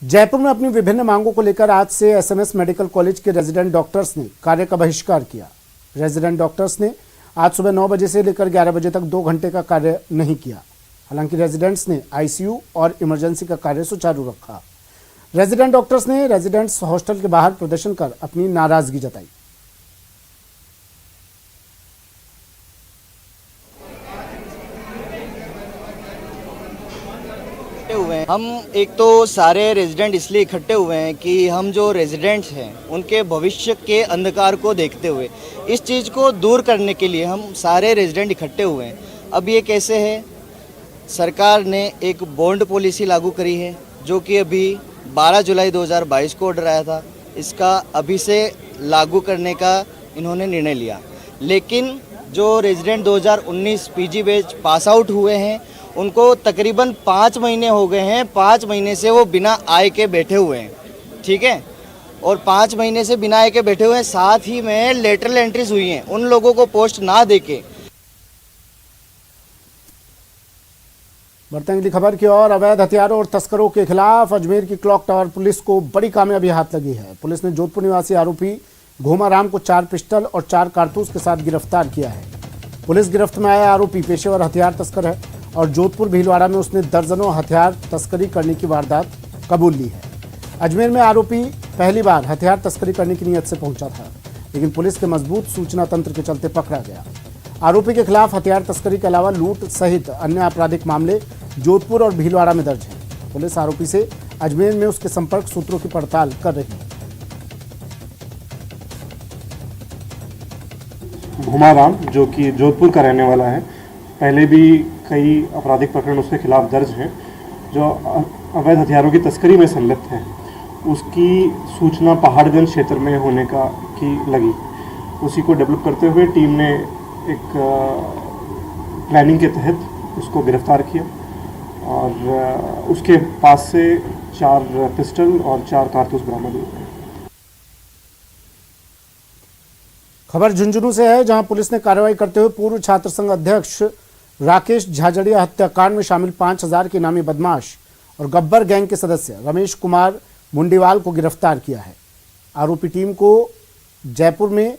जयपुर में अपनी विभिन्न मांगों को लेकर आज से एसएमएस मेडिकल कॉलेज के रेजिडेंट डॉक्टर्स ने कार्य का बहिष्कार किया। रेजिडेंट डॉक्टर्स ने आज सुबह 9 बजे से लेकर 11 बजे तक 2 घंटे का कार्य नहीं किया। हालांकि रेजिडेंट्स ने आईसीयू और इमरजेंसी का कार्य सुचारू रखा। रेजिडेंट डॉक्टर्स ने रेजिडेंट्स हॉस्टल के बाहर प्रदर्शन कर अपनी नाराजगी जताई। हम एक तो सारे रेजिडेंट इसलिए इकट्ठे हुए हैं कि हम जो रेजिडेंट्स हैं उनके भविष्य के अंधकार को देखते हुए इस चीज़ को दूर करने के लिए हम सारे रेजिडेंट इकट्ठे हुए हैं। अब ये कैसे है, सरकार ने एक बॉन्ड पॉलिसी लागू करी है जो कि अभी 12 जुलाई 2022 को ऑर्डर आया था। इसका अभी से लागू करने का इन्होंने निर्णय लिया, लेकिन जो resident 2019 PG batch pass out हुए हैं उनको तकरीबन 5 महीने हो गए हैं। 5 महीने से वो बिना आय के बैठे हुए हैं, ठीक है, और 5 महीने से बिना आय के बैठे हुए हैं। साथ ही में लेटरल एंट्रीज हुई हैं, उन लोगों को पोस्ट ना देके। बढ़ते हैं अगली खबर की ओर। अवैध हथियारों और तस्करों के खिलाफ अजमेर की क्लॉक टावर पुलिस को बड़ी कामयाबी हाथ लगी है। पुलिस ने जोधपुर निवासी आरोपी घोमाराम को 4 पिस्टल और 4 कारतूस के साथ गिरफ्तार किया है। पुलिस गिरफ्त में आया आरोपी पेशेवर हथियार तस्कर है और जोधपुर भीलवाड़ा में उसने दर्जनों हथियार तस्करी करने की वारदात कबूल ली है। अजमेर में आरोपी पहली बार हथियार तस्करी करने की नीयत से पहुंचा था, लेकिन पुलिस के मजबूत सूचना तंत्र के चलते पकड़ा गया। आरोपी के खिलाफ हथियार तस्करी के अलावा लूट सहित अन्य आपराधिक मामले जोधपुर और भीलवाड़ा में दर्ज हैं। पुलिस आरोपी से अजमेर में उसके संपर्क सूत्रों की पड़ताल कर रही है। घुमाराम जो कि जोधपुर का रहने वाला है, पहले भी कई आपराधिक प्रकरण उसके खिलाफ दर्ज हैं, जो अवैध हथियारों की तस्करी में संलिप्त है। उसकी सूचना पहाड़गंज क्षेत्र में होने की लगी। उसी को डेवलप करते हुए टीम ने एक प्लानिंग के तहत उसको गिरफ्तार किया और उसके पास से 4 पिस्टल और 4 कारतूस बरामद हुए। खबर झुंझुनू से है, जहां पुलिस ने कार्रवाई करते हुए पूर्व छात्र संघ अध्यक्ष राकेश झाझड़िया हत्याकांड में शामिल 5000 के नामी बदमाश और गब्बर गैंग के सदस्य रमेश कुमार मुंडीवाल को गिरफ्तार किया है। आरोपी टीम को जयपुर में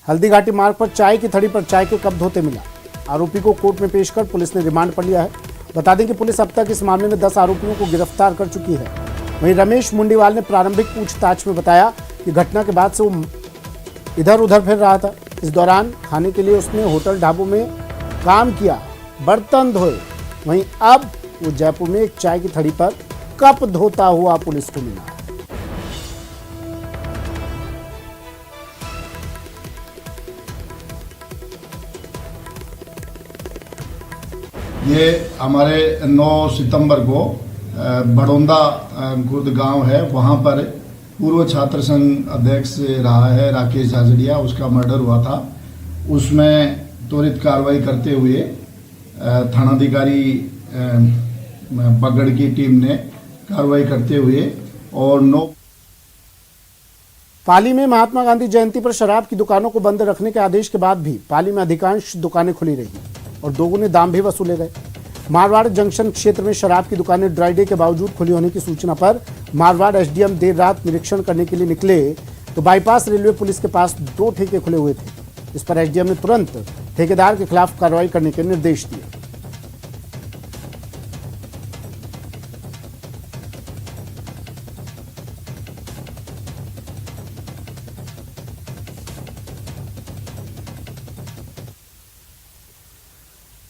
हल्दीघाटी मार्ग पर चाय की थड़ी पर चाय के कप धोते मिला। आरोपी को कोर्ट में पेश कर पुलिस ने रिमांड पर लिया है। बता दें कि पुलिस अब तक इस मामले में 10 आरोपियों को गिरफ्तार कर चुकी है। वहीं रमेश मुंडीवाल ने प्रारंभिक पूछताछ में बताया कि घटना के बाद से वो इधर उधर फिर रहा था। इस दौरान खाने के लिए उसने होटल ढाबों में काम किया, बर्तन धोए। वहीं अब वो जयपुर में एक चाय की थड़ी पर कप धोता हुआ पुलिस को मिला। ये हमारे 9 सितंबर को बड़ौदा गुर्द गांव है, वहां पर पूर्व छात्र संघ अध्यक्ष रहा है राकेश झाझड़िया, उसका मर्डर हुआ था। उसमें त्वरित कार्रवाई करते हुए थानाधिकारी बगड़ की टीम ने कार्रवाई करते हुए और पाली में महात्मा गांधी जयंती पर शराब की दुकानों को बंद रखने के आदेश के बाद भी पाली में अधिकांश दुकानें खुली रही और दोगुने दाम भी वसूले गए। मारवाड़ जंक्शन क्षेत्र में शराब की दुकानें ड्राई डे के बावजूद खुली होने की सूचना पर मारवाड़ एसडीएम देर रात निरीक्षण करने के लिए निकले तो बाईपास रेलवे पुलिस के पास 2 ठेके खुले हुए थे। इस पर एसडीएम ने तुरंत ठेकेदार के खिलाफ कार्रवाई करने के निर्देश दिए।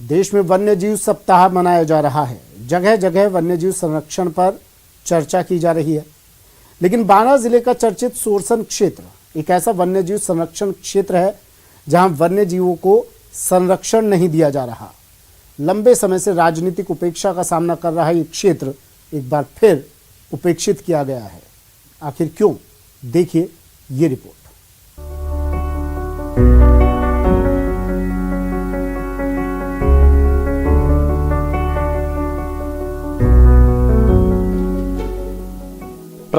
देश में वन्यजीव सप्ताह मनाया जा रहा है। जगह जगह वन्यजीव संरक्षण पर चर्चा की जा रही है, लेकिन बांदा जिले का चर्चित सोरसन क्षेत्र एक ऐसा वन्यजीव संरक्षण क्षेत्र है जहां वन्यजीवों को संरक्षण नहीं दिया जा रहा। लंबे समय से राजनीतिक उपेक्षा का सामना कर रहा ये क्षेत्र एक बार फिर उपेक्षित किया गया है। आखिर क्यों? देखिए ये रिपोर्ट।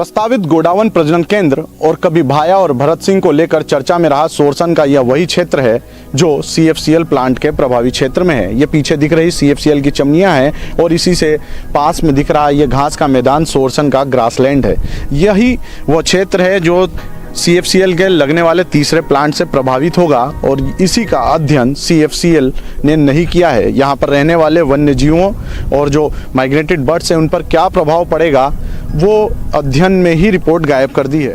प्रस्तावित गोडावन प्रजनन केंद्र और कभी भाया और भरत सिंह को लेकर चर्चा में रहा सोरसन का यह वही क्षेत्र है जो CFCL प्लांट के प्रभावी क्षेत्र में है। ये पीछे दिख रही CFCL की चमनियां हैं और इसी से पास में दिख रहा ये घास का मैदान सोरसन का ग्रासलैंड है। यही वो क्षेत्र है जो CFCL के लगने वाले तीसरे प्लांट से प्रभावित होगा और इसी का अध्ययन CFCL ने नहीं किया है। यहाँ पर रहने वाले वन्य जीवों और जो माइग्रेटेड बर्ड्स हैं उन पर क्या प्रभाव पड़ेगा वो अध्ययन में ही रिपोर्ट गायब कर दी है।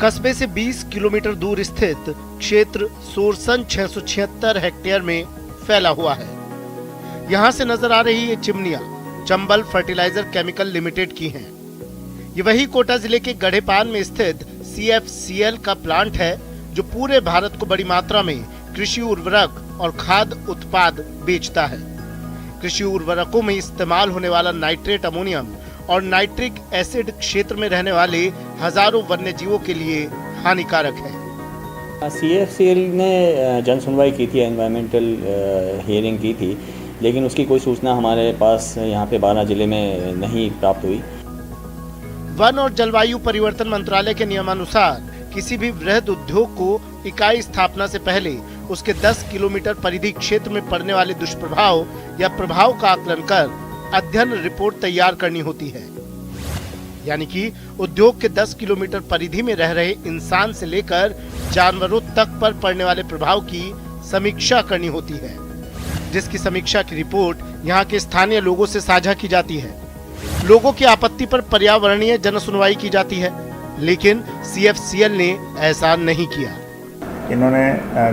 कस्बे से 20 किलोमीटर दूर स्थित क्षेत्र सोरसन 676 हेक्टेयर में फैला हुआ है। यहाँ से नजर आ रही ये चिमनियां चंबल फर्टिलाइजर केमिकल लिमिटेड की हैं। ये वही कोटा जिले के गढ़ेपान में स्थित CFCL का प्लांट है जो पूरे भारत को बड़ी मात्रा में कृषि उर्वरक और खाद्य उत्पाद बेचता है। कृषि उर्वरकों में इस्तेमाल होने वाला नाइट्रेट अमोनियम और नाइट्रिक एसिड क्षेत्र में रहने वाले हजारों वन्य जीवों के लिए हानिकारक है। CFCL ने जन सुनवाई की थी, एनवायरमेंटल हियरिंग की थी, लेकिन उसकी कोई सूचना हमारे पास यहाँ पे 12 जिले में नहीं प्राप्त हुई। वन और जलवायु परिवर्तन मंत्रालय के नियमानुसार किसी भी वृहद उद्योग को इकाई स्थापना से पहले उसके 10 किलोमीटर परिधि क्षेत्र में पड़ने वाले दुष्प्रभाव या प्रभाव का आकलन कर अध्ययन रिपोर्ट तैयार करनी होती है। यानी कि उद्योग के 10 किलोमीटर परिधि में रह रहे इंसान से लेकर जानवरों तक पर पड़ने वाले प्रभाव की समीक्षा करनी होती है, जिसकी समीक्षा की रिपोर्ट यहाँ के स्थानीय लोगों से साझा की जाती है। लोगों की आपत्ति पर पर्यावरणीय जन सुनवाई की जाती है, लेकिन CFCL ने ऐसा नहीं किया। इन्होंने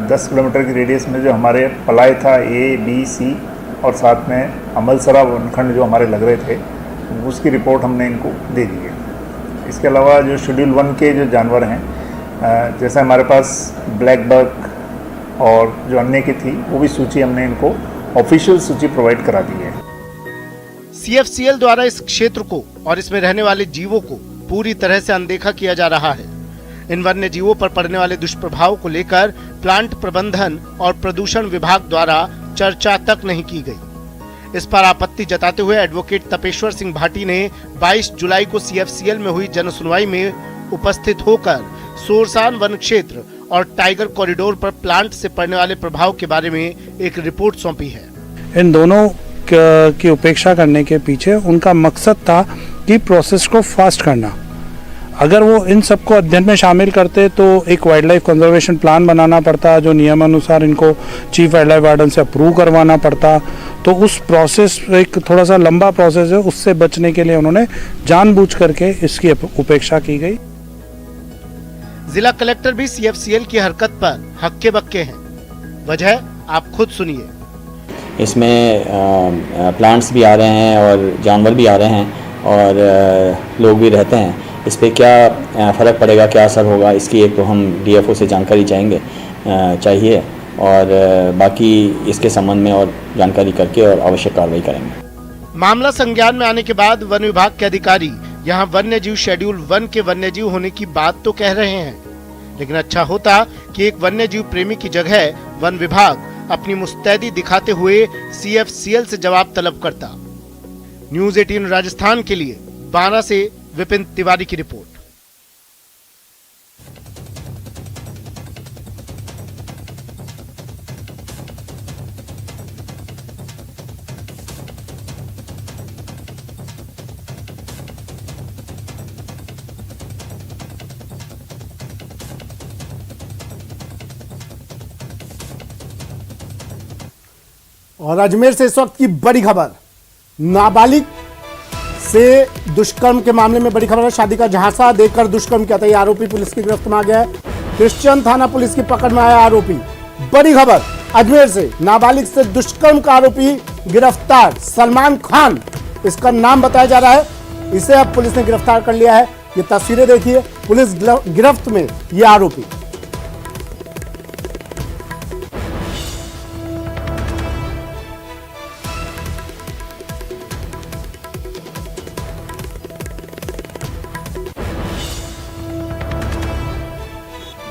10 किलोमीटर की रेडियस में जो हमारे पलाय था A, B, C और साथ में अमलसरा वनखंड जो हमारे लग रहे थे उसकी रिपोर्ट हमने इनको दे दी है। इसके अलावा जो शेड्यूल 1 के जो जानवर हैं जैसे हमारे पास ब्लैक बक और जो अन्य की थी वो भी सूची हमने इनको ऑफिशियल सूची प्रोवाइड करा दी है। CFCL द्वारा इस क्षेत्र को और इसमें रहने वाले जीवों को पूरी तरह से अनदेखा किया जा रहा है। इन वन्य जीवों पर पड़ने वाले दुष्प्रभाव को लेकर प्लांट प्रबंधन और प्रदूषण विभाग द्वारा चर्चा तक नहीं की गई। इस पर आपत्ति जताते हुए एडवोकेट तपेश्वर सिंह भाटी ने 22 जुलाई को CFCL में हुई जनसुनवाई में उपस्थित होकर सोरसान वन क्षेत्र और टाइगर कॉरिडोर पर प्लांट से पड़ने वाले प्रभाव के बारे में एक रिपोर्ट सौंपी है। इन दोनों की उपेक्षा करने के पीछे उनका मकसद था कि प्रोसेस को फास्ट करना। अगर वो इन सबको अध्ययन में शामिल करते तो एक वाइल्ड लाइफ कंजर्वेशन प्लान बनाना पड़ता, जो नियमानुसार इनको चीफ वाइल्ड लाइफ वार्डन से अप्रूव करवाना पड़ता। तो उस प्रोसेस एक थोड़ा सा लंबा प्रोसेस है, उससे बचने के लिए उन्होंने जानबूझ करके इसकी उपेक्षा की गई। जिला कलेक्टर भी CFCL की हरकत पर हक्के बक्के हैं। वजह आप खुद सुनिए। इसमें प्लांट्स भी आ रहे हैं और जानवर भी आ रहे हैं और लोग भी रहते हैं। इस पे क्या फ़र्क पड़ेगा, क्या असर होगा, इसकी एक तो हम DFO से जानकारी चाहिए और बाकी इसके संबंध में और जानकारी करके और आवश्यक कार्रवाई करेंगे। मामला संज्ञान में आने के बाद वन विभाग के अधिकारी यहाँ वन्य जीव शेड्यूल 1 के वन्य जीव होने की बात तो कह रहे हैं, लेकिन अच्छा होता कि एक वन्य जीव प्रेमी की जगह वन विभाग अपनी मुस्तैदी दिखाते हुए CFCL से जवाब तलब करता। न्यूज़ 18 राजस्थान के लिए 12 से विपिन तिवारी की रिपोर्ट। और अजमेर से इस वक्त की बड़ी खबर, नाबालिग से दुष्कर्म के मामले में बड़ी खबर है। शादी का झांसा देकर दुष्कर्म किया था ये आरोपी पुलिस की गिरफ्त में आ गया है। क्रिश्चियन थाना पुलिस की पकड़ में आया आरोपी। बड़ी खबर अजमेर से, नाबालिग से दुष्कर्म का आरोपी गिरफ्तार, सलमान खान इसका नाम बताया जा रहा है। इसे अब पुलिस ने गिरफ्तार कर लिया है। ये तस्वीरें देखिए, पुलिस गिरफ्त में ये आरोपी।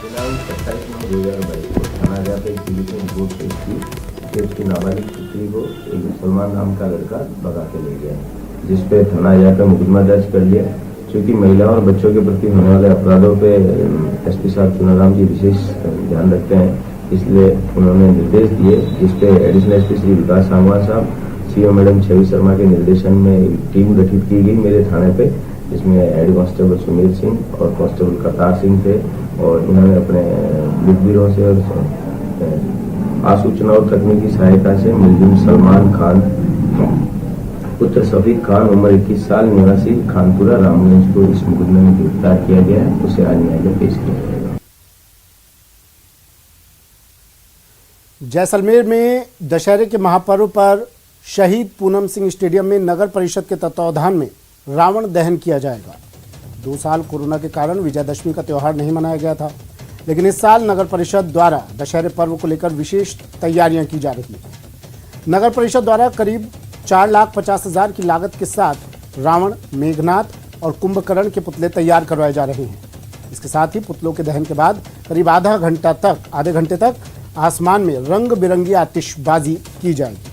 दिनांक 27/9/2022 को थाना जाकर एक पुलिस ने रिपोर्ट पेश की कि उसकी नाबालिग पुत्री को एक सलमान नाम का लड़का भगा के ले गया, जिस पे थाना जाकर मुकदमा दर्ज कर लिया। चूँकि महिलाओं और बच्चों के प्रति होने वाले अपराधों पे एसपी साहब चुनाराम जी विशेष ध्यान रखते हैं, इसलिए उन्होंने निर्देश दिए, जिस पे एडिशनल एसपी श्री विकास सांगवान साहब, सीओ मैडम छवि शर्मा के निर्देशन में एक टीम गठित की गई मेरे थाने पे, जिसमें हेड कांस्टेबल सुमीर सिंह और कांस्टेबल करतार सिंह थे, और इन्होंने अपने मुखबिरों से और आसूचना और तकनीकी सहायता से मुलजिम सलमान खान पुत्र शफीक खान उम्र 21 साल निवासी खानपुरा रामगंज को इस मुकदमे में गिरफ्तार किया गया है। उसे आज न्यायालय पेश किया जाएगा। जैसलमेर में दशहरे के महापर्व पर शहीद पूनम सिंह स्टेडियम में नगर परिषद के तत्वावधान में रावण दहन किया जाएगा। 2 साल कोरोना के कारण विजयदशमी का त्यौहार नहीं मनाया गया था, लेकिन इस साल नगर परिषद द्वारा दशहरे पर्व को लेकर विशेष तैयारियां की जा रही हैं। नगर परिषद द्वारा करीब 4,50,000 की लागत के साथ रावण, मेघनाथ और कुंभकर्ण के पुतले तैयार करवाए जा रहे हैं। इसके साथ ही पुतलों के दहन के बाद करीब आधे घंटे तक आसमान में रंग बिरंगी आतिशबाजी की जाएगी।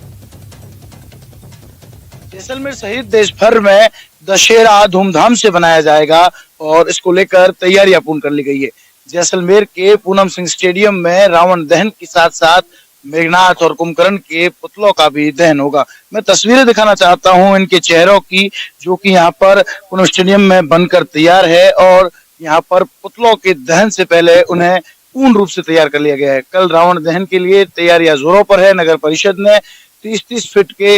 जैसलमेर सहित देश भर में दशहरा धूमधाम से मनाया जाएगा और इसको लेकर तैयारियां पूर्ण कर ली गई है। जैसलमेर के पूनम सिंह स्टेडियम में रावण दहन के साथ साथ मेघनाथ और कुंभकर्ण के पुतलों का भी दहन होगा। मैं तस्वीरें दिखाना चाहता हूं इनके चेहरों की, जो कि यहाँ पर पूनम स्टेडियम में बनकर तैयार है, और यहाँ पर पुतलों के दहन से पहले उन्हें पूर्ण रूप से तैयार कर लिया गया है। कल रावण दहन के लिए तैयारियां जोरों पर है। नगर परिषद ने 30-30 फीट के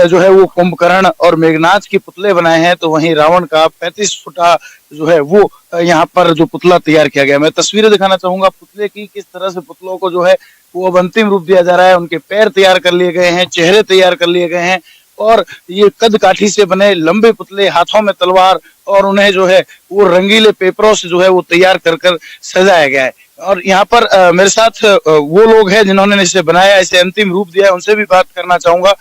जो है वो कुंभकर्ण और मेघनाथ के पुतले बनाए हैं, तो वहीं रावण का 35 फुटा जो है वो यहाँ पर जो पुतला तैयार किया गया। मैं तस्वीरें दिखाना चाहूंगा पुतले की, किस तरह से पुतलों को जो है वो अब अंतिम रूप दिया जा रहा है। उनके पैर तैयार कर लिए गए हैं, चेहरे तैयार कर लिए गए हैं, और ये कद काठी से बने लंबे पुतले, हाथों में तलवार, और उन्हें जो है वो रंगीले पेपरों से जो है वो तैयार कर सजाया गया है। और यहाँ पर मेरे साथ वो लोग हैं जिन्होंने इसे बनाया, इसे अंतिम रूप दिया है, उनसे भी बात करना चाहूंगा।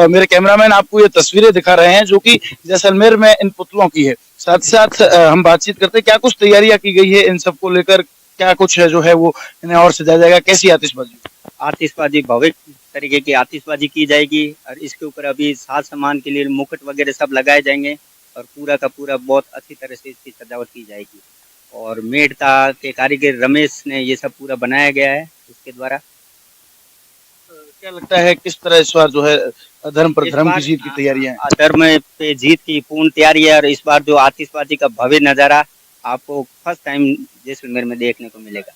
मेरे कैमरामैन आपको ये तस्वीरें दिखा रहे हैं जो कि जैसलमेर में इन पुतलों की है। साथ ही साथ हम बातचीत करते हैं, क्या कुछ तैयारियां की गई है इन सबको लेकर, क्या कुछ है जो है वो इन्हें और सजाया जाएगा, कैसी आतिशबाजी भव्य तरीके की आतिशबाजी की जाएगी, और इसके ऊपर अभी साज सामान के लिए मुकुट वगैरह सब लगाए जाएंगे, और पूरा का पूरा बहुत अच्छी तरह से इसकी सजावट की जाएगी। और मेड़ता के कारीगर रमेश ने ये सब पूरा बनाया गया है इसके द्वारा। क्या लगता है किस तरह इस बार जो है धर्म पर धर्म की जीत की तैयारियां हैं? धर्म पे जीत की पूर्ण तैयारी है, और इस बार जो आतिशबाजी का भव्य नजारा आपको फर्स्ट टाइम जैसलमेर में देखने को मिलेगा।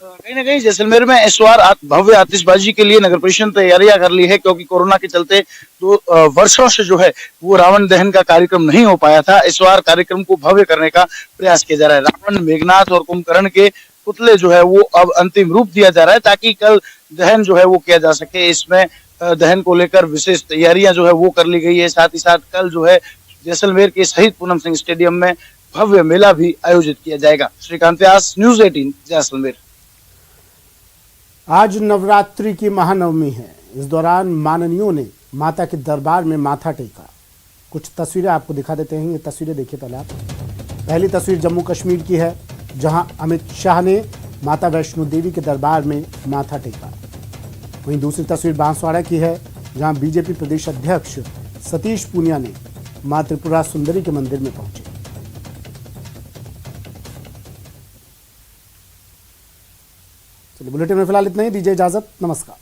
कहीं ना कहीं जैसलमेर में इस बार भव्य आतिशबाजी के लिए नगर परिषद ने तैयारियां कर ली है, क्योंकि कोरोना के चलते 2 वर्षों से जो है वो रावण दहन का कार्यक्रम नहीं हो पाया था। इस बार कार्यक्रम को भव्य करने का प्रयास किया जा रहा है। रावण, मेघनाथ और कुंभकर्ण के पुतले जो है वो अब अंतिम रूप दिया जा रहा है, ताकि कल दहन जो है वो किया जा सके। इसमें दहन को लेकर विशेष तैयारियां जो है वो कर ली गई है। साथ ही साथ कल जो है जैसलमेर के शहीद पूनम सिंह स्टेडियम में भव्य मेला भी आयोजित किया जाएगा। श्रीकांत व्यास, न्यूज़ 18, जैसलमेर। आज नवरात्रि की महानवमी है। इस दौरान माननीयों ने माता के दरबार में माथा टेका। कुछ तस्वीरें आपको दिखा देते हैं, ये तस्वीरें देखिए पहले आप। पहली तस्वीर जम्मू कश्मीर की है, जहां अमित शाह ने माता वैष्णो देवी के दरबार में माथा टेका। वहीं दूसरी तस्वीर बांसवाड़ा की है, जहां बीजेपी प्रदेश अध्यक्ष सतीश पूनिया ने मां त्रिपुरा सुंदरी के मंदिर में पहुंचे। चलिए, बुलेटिन में फिलहाल इतना ही। दीजिए इजाजत, नमस्कार।